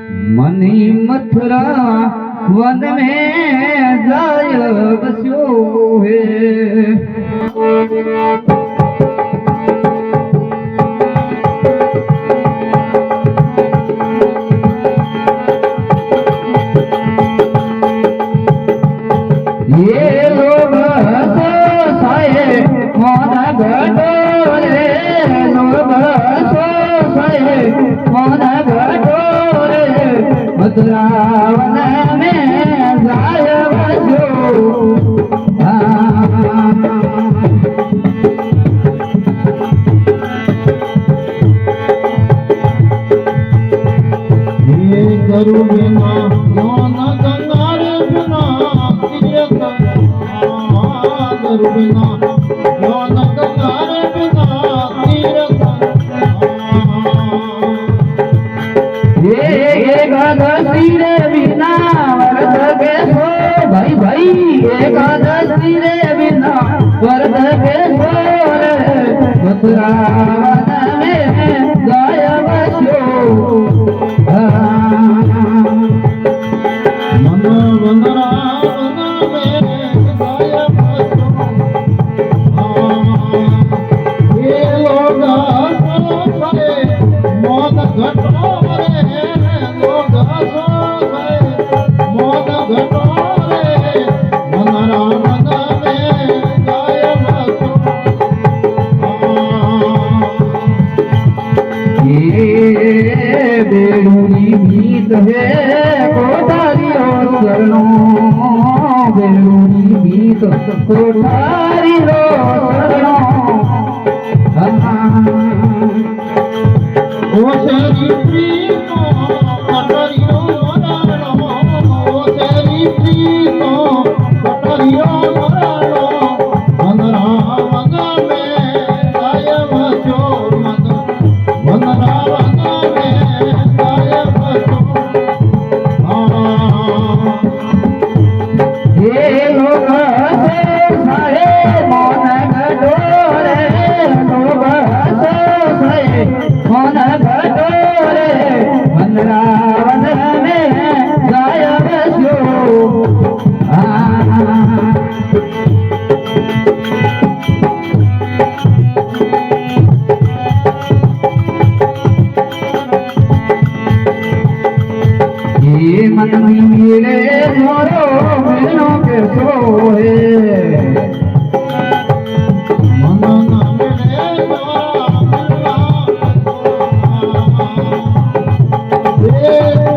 Money Mathura one में जाय बस्यो है। ये लोग साए मन घटोरे, लोग साए मन घटोरे, मथुरा वन में जाय बस्यो। करुणा ज्ञान गंगारे बिना तीर्थ करुणा ज्ञान गंगारे बिना तीर्थ ये एकादशी रे बिना व्रत के सो भाई भाई, एकादशी रे बिना व्रत के सो रे, मथुरा वन में जाय बस्यो। मन वंदना वन में जाय बस्यो। ये लोग साए मन घटोरे, लोग साए मन घटोरे, मथुरा वन में जाय बस्यो। ये बेलूरी गीत है कोठारियो शरणो, बेलूरी गीत कोठारियो शरणो। ओसेरी प्रीतो कटरियो मराणो, ओसेरी प्रीतो कटरियो मराणो, मथुरा वन में जाय बस्यो। मथुरा वन में जाय बस्यो। ये लोग साए मन घटोरे, लोग साए मन घटोरे, मथुरा वन में जाय बस्यो। ये मन मिले मोरो मिलो के सोए, मन न मिले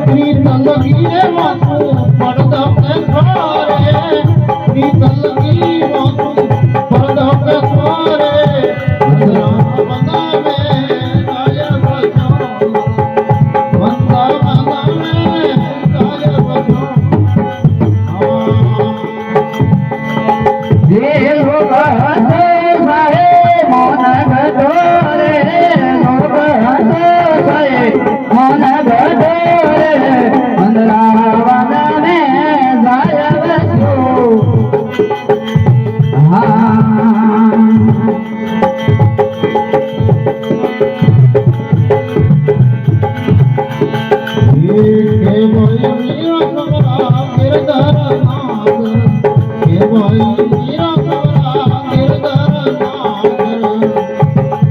प्रीतल गिरे मातु पड़द के स्वारे, प्रीतल गी मातु पड़द के स्वारे, मथुरा वन में जाय बस्यो। मथुरा वन में जाय बस्यो। ये लोग साए मन घटोरे, लोग साए मन घटोरे, मथुरा वन में जाय बस्यो।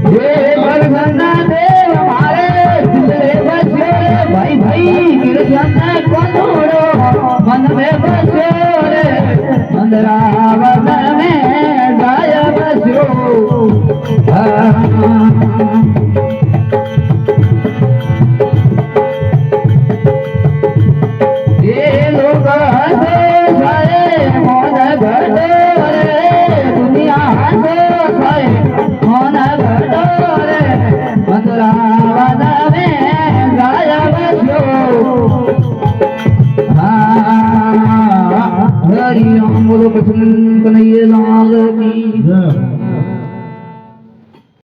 ये बरसना देव हमारे दिले बस्यो रे, भाई भाई कृष्ण कनोरो मन में बस्यो रे, मथुरा वन में जाय बस्यो। ये लोग साए मन घटोरे, दुनिया साए मन घटोरे, मथुरा वन में जाय बस्यो। हरि ओम बोलो कृष्ण